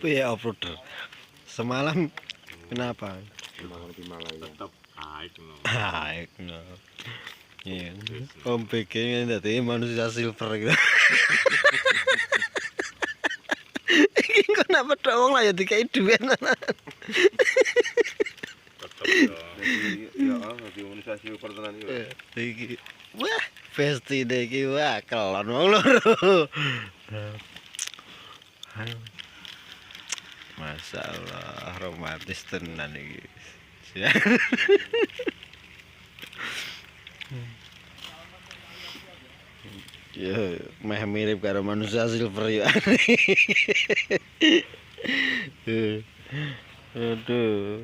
Iya, offroader. Semalam kenapa? Semalam di Malaya. Tetep naik no. Naik no. Iya. Om PG dadi manusia silver gitu. Iki kok nak pedhok wong lah ya dikai dhuwit. Tetep dong. Jadi ya di manusia silver tenan iki. Iki. Wah, pesti deh iki wah kelon wong loro. Masya Allah, romantis tenan iki. Ya, meh mirip karo manusia silver ya. Aduh.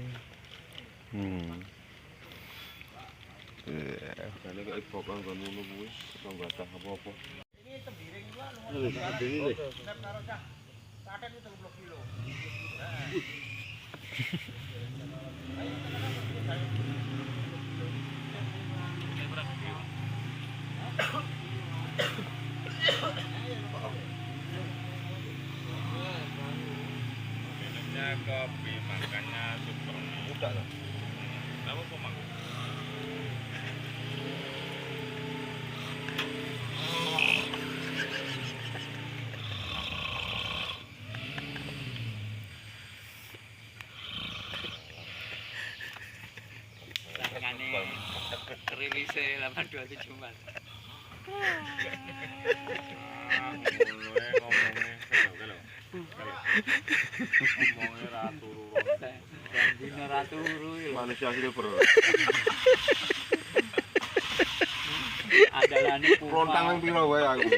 Jane kok ibu kang ngono kuwi, kok enggak tah apa-apa. Minumnya kopi, makannya super. Udah lah. Kamu kok makan? Rilisnya 827 Mas. Ngomongnya ratu Gandine ratu turu. Manusia silver. Andalane Rontang nang piro wae aku.